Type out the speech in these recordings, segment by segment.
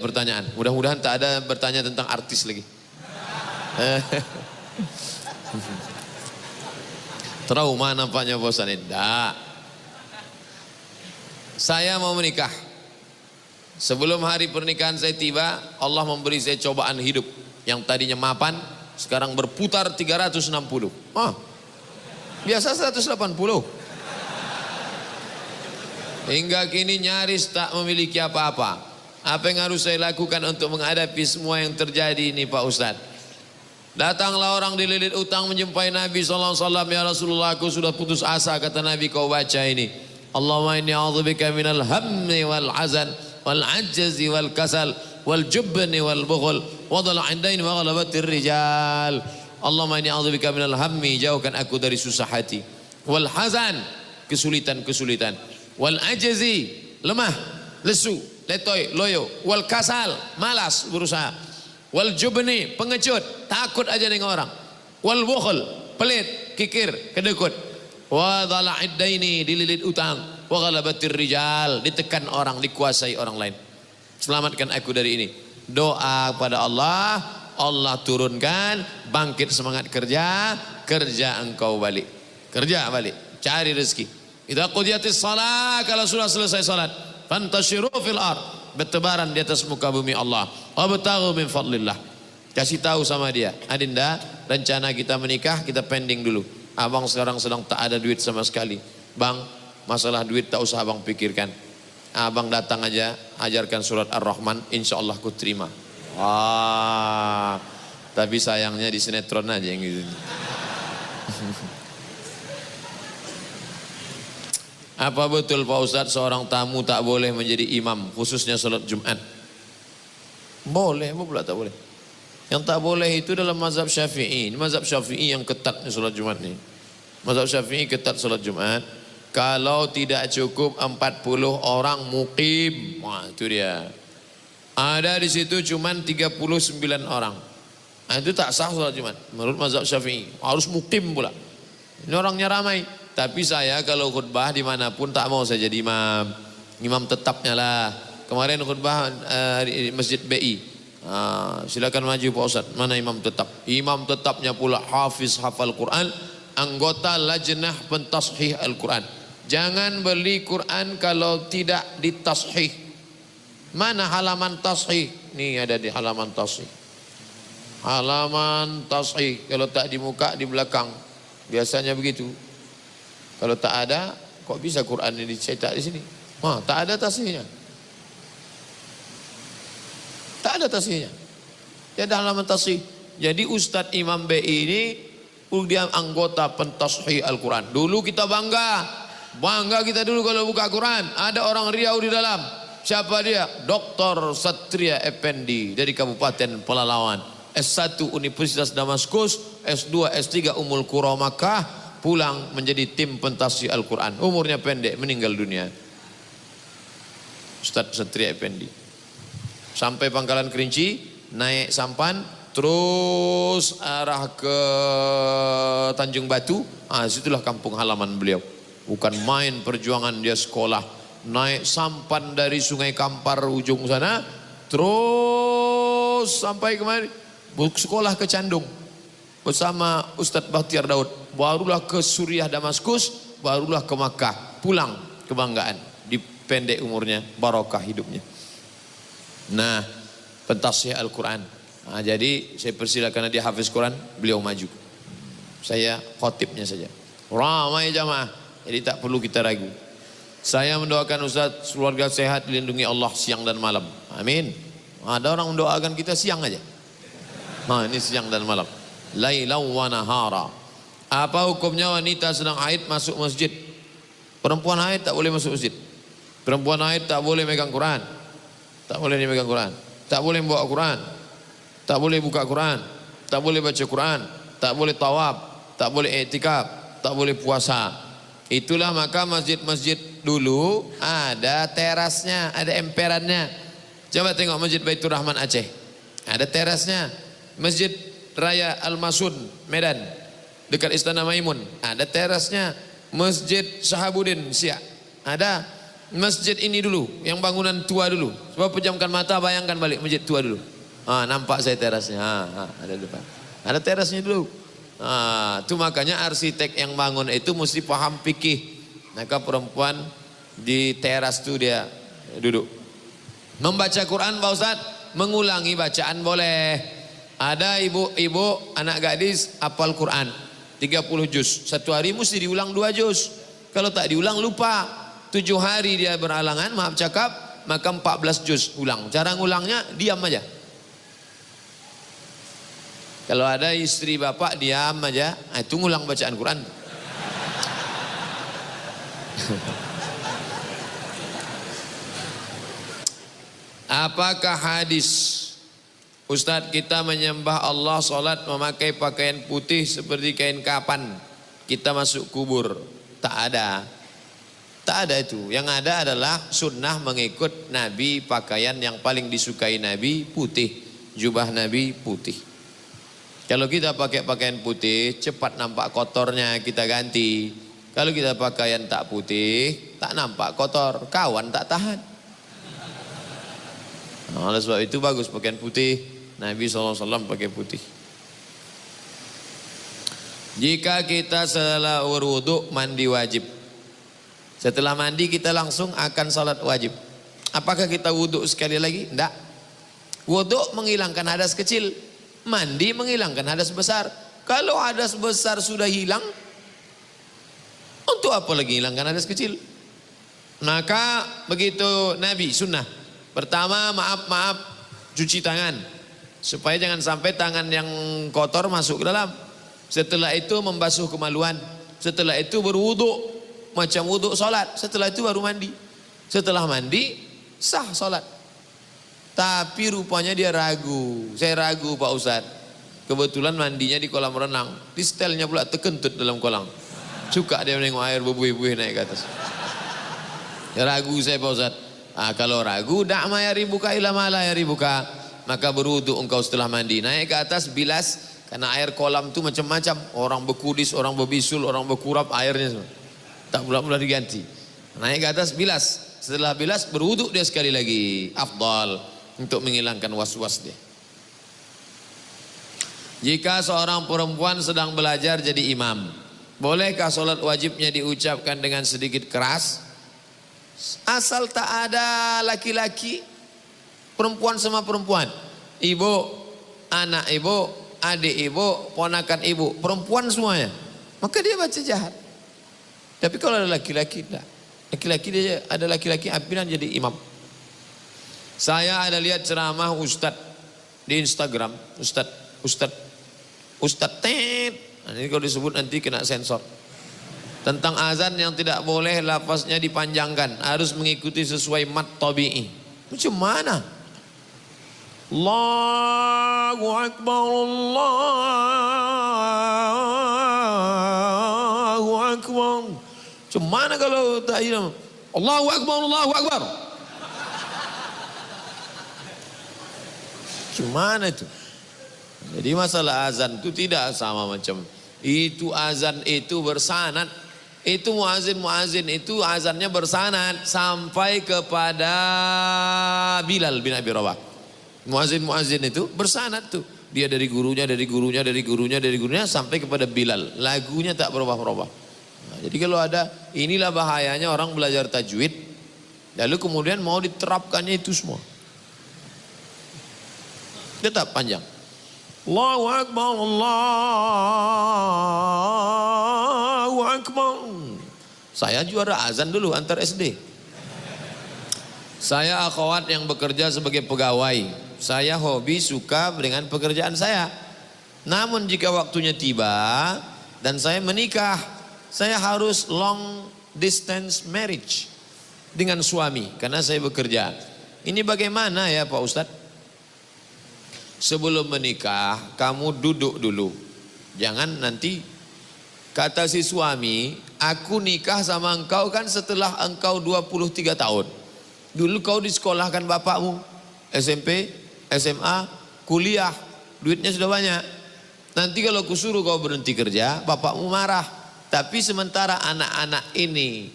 pertanyaan. Mudah-mudahan tak ada bertanya tentang artis lagi. Trauma nampaknya bosan. Tidak. Saya mau menikah. Sebelum hari pernikahan saya tiba, Allah memberi saya cobaan hidup. Yang tadinya mapan, sekarang berputar 360. Biasa 180. Hingga kini nyaris tak memiliki apa-apa. Apa yang harus saya lakukan untuk menghadapi semua yang terjadi ini Pak Ustadz? Datanglah orang dililit utang menjumpai Nabi SAW. Ya Rasulullah, aku sudah putus asa. Kata Nabi, kau baca ini. Allahumma inni a'udzubika minal hammi wal azan wal ajzi wal kasal wal jubni wal bukhul wa dhala'id dain wa ghalabatir rijal. Allahumma inni a'udzubika minal hammi, jauhkan aku dari susah hati, wal hazan, kesulitan-kesulitan, wal ajzi, lemah, lesu, letoy, loyo, wal kasal, malas berusaha, wal jubni, pengecut, takut aja dengan orang, wal bukhul, pelit, kikir, kedekut, wa dhala'id daini, dililit utang, wa ghalabatir rijal, ditekan orang, dikuasai orang lain. Selamatkan aku dari ini. Doa kepada Allah, Allah turunkan bangkit semangat kerja, kerja engkau balik, kerja balik, cari rezeki. Idza qudiyatis shalah, kalau sudah selesai salat, fantashiru fil ard, bertebaran di atas muka bumi Allah. Wabtaghu min fadlillah. Kasih tahu sama dia, Adinda, rencana kita menikah kita pending dulu. Abang sekarang sedang tak ada duit sama sekali. Bang, masalah duit tak usah abang pikirkan. Abang datang aja, ajarkan surat Ar-Rahman, insya Allah ku terima. Wah, tapi sayangnya di sinetron aja yang gitu. Apa betul Pak Ustadz seorang tamu tak boleh menjadi imam khususnya salat Jumat? Boleh, apa pula tak boleh? Yang tak boleh itu dalam mazhab Syafi'i. Mazhab Syafi'i yang ketat salat Jumat ni. Mazhab Syafi'i ketat salat Jumat. Kalau tidak cukup 40 orang muqim, wah itu dia. Ada di situ cuman 39 orang. Nah, itu tak sah salat Jumat menurut mazhab Syafi'i. Harus muqim pula. Ini orangnya ramai. Tapi saya kalau khutbah dimanapun tak mau saya jadi imam. Imam tetapnya lah. Kemarin khutbah di Masjid BI. Silakan maju Pak Ustaz. Mana imam tetap? Imam tetapnya pula hafiz hafal Quran, anggota lajnah pentashih Al-Quran. Jangan beli Quran kalau tidak ditashih. Mana halaman tashih? Nih ada di halaman tashih. Halaman tashih. Kalau tak di muka, di belakang. Biasanya begitu. Kalau tak ada, kok bisa Quran ini dicetak di sini? Wah, tak ada tashihnya. Tak ada tashihnya. Tiada halaman tashih. Jadi Ustadz Imam BI ini dia anggota pentashih Al-Quran. Dulu kita bangga kita dulu kalau buka Quran. Ada orang Riau di dalam. Siapa dia? Dr. Satria Effendi dari Kabupaten Pelalawan. S1 Universitas Damaskus, S2, S3 Ummul Qura Makkah, pulang menjadi tim pentashih Al-Quran. Umurnya pendek, meninggal dunia. Ustaz Satria Effendi. Sampai Pangkalan Kerinci, naik sampan, terus arah ke Tanjung Batu. Situlah kampung halaman beliau. Bukan main perjuangan dia sekolah. Naik sampan dari Sungai Kampar ujung sana, terus sampai kemari. Sekolah ke Candung bersama Ustadz Bahtiar Daud. Barulah ke Suriah Damaskus, barulah ke Makkah. Pulang kebanggaan. Dipendek umurnya, barokah hidupnya. Nah, pentashih Al-Quran. Jadi saya persilakan dia hafiz Quran, beliau maju. Saya khotibnya saja. Ramai jamaah. Jadi tak perlu kita ragu. Saya mendoakan Ustaz keluarga sehat, dilindungi Allah siang dan malam. Amin. Ada orang mendoakan kita siang aja. Nah, ini siang dan malam. Lailau wa nahara. Apa hukumnya wanita sedang haid masuk masjid? Perempuan haid tak boleh masuk masjid. Perempuan haid tak boleh megang Quran. Tak boleh dia megang Quran. Tak boleh membawa Quran. Tak boleh buka Quran. Tak boleh baca Quran. Tak boleh tawaf. Tak boleh i'tikaf. Tak boleh puasa. Itulah maka masjid-masjid dulu ada terasnya, ada emperannya. Coba tengok Masjid Baitur Rahman Aceh. Ada terasnya. Masjid Raya Al-Masun Medan dekat Istana Maimun, ada terasnya. Masjid Sahabuddin Siak ada. masjid ini dulu, yang bangunan tua dulu. Coba pejamkan mata, bayangkan balik masjid tua dulu. Nampak saya terasnya. Ada depan. Ada terasnya dulu. Itu makanya arsitek yang bangun itu mesti paham fikih. Maka perempuan di teras itu dia duduk. Membaca Quran Pak Ustadz, mengulangi bacaan boleh. Ada ibu-ibu anak gadis hafal Quran 30 juz. Satu hari mesti diulang 2 juz. Kalau tak diulang lupa. 7 hari dia berhalangan, maaf cakap, maka 14 juz ulang. Cara ngulangnya diam aja. Kalau ada istri bapak diam aja, itu ngulang bacaan Quran. Apakah hadis Ustadz kita menyembah Allah, sholat memakai pakaian putih seperti kain kapan kita masuk kubur? Tak ada. Tak ada itu. Yang ada adalah sunnah mengikut Nabi, pakaian yang paling disukai Nabi putih, jubah Nabi putih. Kalau kita pakai pakaian putih, cepat nampak kotornya, kita ganti. Kalau kita pakaian tak putih, tak nampak kotor, kawan tak tahan. Oleh sebab itu bagus pakaian putih. Nabi SAW pakai putih. Jika kita setelah berwudu mandi wajib. Setelah mandi kita langsung akan salat wajib. Apakah kita wudhu sekali lagi? Tidak. Wudhu menghilangkan hadas kecil. Mandi menghilangkan hadas besar. Kalau hadas besar sudah hilang, untuk apa lagi hilangkan hadas kecil? Maka begitu Nabi sunnah. Pertama maaf cuci tangan. Supaya jangan sampai tangan yang kotor masuk ke dalam. Setelah itu membasuh kemaluan. Setelah itu berwudhu. Macam wudhu sholat, setelah itu baru mandi. Setelah mandi, sah sholat. Tapi rupanya dia ragu. Saya ragu Pak Ustadz. Kebetulan mandinya di kolam renang. Di setelnya pula terkentut dalam kolam. Suka dia menengok air berbuih-buih naik ke atas. Ya, ragu saya Pak Ustadz. Kalau ragu, da'ma ya ribuka ila mala ya ribuka. Maka berwudhu engkau setelah mandi. Naik ke atas, bilas. Karena air kolam itu macam-macam. Orang berkudis, orang berbisul, orang berkurap airnya semua. Tak pula diganti. Naik ke atas bilas. Setelah bilas berwuduk dia sekali lagi. Afdal untuk menghilangkan was-was dia. Jika seorang perempuan sedang belajar jadi imam, bolehkah sholat wajibnya diucapkan dengan sedikit keras? Asal tak ada laki-laki, perempuan sama perempuan, ibu, anak ibu, adik ibu, ponakan ibu, perempuan semuanya, maka dia baca jahat. Tapi kalau ada laki-laki, tidak. Laki-laki dia ada laki-laki pimpinan jadi imam. Saya ada lihat ceramah Ustadz di Instagram, Ustadz tet. Ini kalau disebut nanti kena sensor. Tentang azan yang tidak boleh lafaznya dipanjangkan, harus mengikuti sesuai mat tabi'i. Macam mana? Allahu Akbar, Allahu Akbar. Macam mana kalau tak hilang? Allahu Akbar, Allahu Akbar. Macam mana itu? Jadi masalah azan itu tidak sama macam. Itu azan itu bersanad. Itu muazin itu azannya bersanad sampai kepada Bilal bin Abi Rabah. Muazin itu bersanad tuh. Dia dari gurunya sampai kepada Bilal. Lagunya tak berubah-ubah. Jadi kalau ada, inilah bahayanya orang belajar tajwid, lalu kemudian mau diterapkannya itu semua. Tetap panjang. Allahu Akbar, Allahu Akbar. Saya juara azan dulu antar SD. Saya akhwat yang bekerja sebagai pegawai. Saya hobi suka dengan pekerjaan saya. Namun jika waktunya tiba dan saya menikah, saya harus long distance marriage dengan suami karena saya bekerja. Ini bagaimana ya Pak Ustadz? Sebelum menikah kamu duduk dulu. Jangan nanti kata si suami, aku nikah sama engkau kan setelah engkau 23 tahun. Dulu kau disekolahkan bapakmu, SMP, SMA, kuliah, duitnya sudah banyak. Nanti kalau kusuruh kau berhenti kerja, bapakmu marah. Tapi sementara anak-anak ini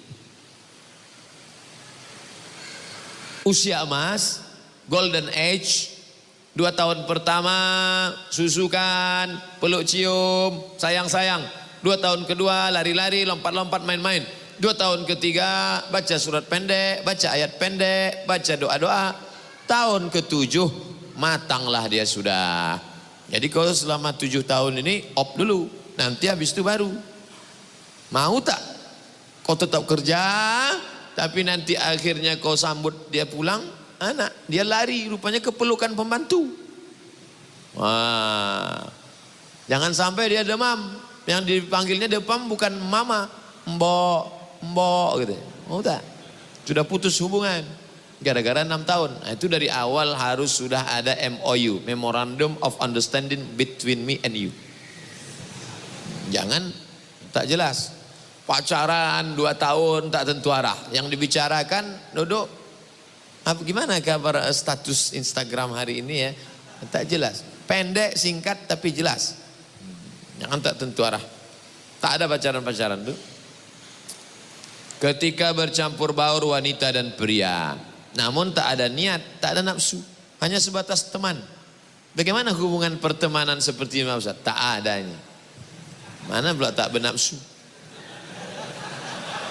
usia emas, golden age. 2 tahun pertama susukan, peluk cium, sayang-sayang. 2 tahun kedua lari-lari, lompat-lompat, main-main. 2 tahun ketiga baca surat pendek, baca ayat pendek, baca doa-doa. Tahun ke-7 matanglah dia sudah. Jadi kalau selama 7 tahun ini op dulu, nanti habis itu baru. Mau tak? Kau tetap kerja, tapi nanti akhirnya kau sambut dia pulang, anak dia lari rupanya kepelukan pembantu. Wah, jangan sampai dia demam. Yang dipanggilnya demam bukan mama, mbok, mbok gitu. Mau tak? Sudah putus hubungan gara-gara 6 tahun. Nah, itu dari awal harus sudah ada MOU, Memorandum of Understanding between me and you. Jangan tak jelas. Pacaran 2 tahun tak tentu arah. Yang dibicarakan, duduk, gimana kabar status Instagram hari ini ya? Tak jelas. Pendek, singkat tapi jelas. Jangan tak tentu arah. Tak ada pacaran-pacaran tuh. Ketika bercampur baur wanita dan pria, namun tak ada niat, tak ada nafsu, hanya sebatas teman. Bagaimana hubungan pertemanan seperti ini Ustaz? Tak adanya. Mana pula tak bernafsu?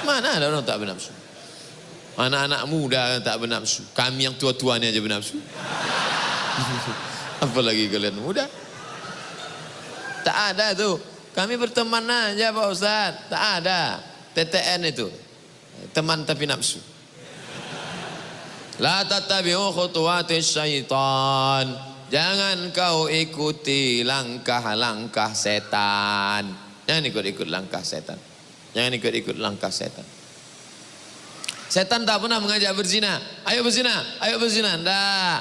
Mana ada orang tak bernafsu? Anak-anak muda tak bernafsu. Kami yang tua-tua ni aja bernafsu. Apalagi kalian muda. Tak ada tuh. Kami berteman aja Pak Ustaz. Tak ada. TTN itu. Teman tapi nafsu. La tattabi'u khutuwatis syaitan. Jangan kau ikuti langkah-langkah setan. Jangan ikut-ikut langkah setan. Jangan ikut-ikut langkah setan. Setan tak pernah mengajak berzina. Ayo berzina, ayo berzina. Enggak.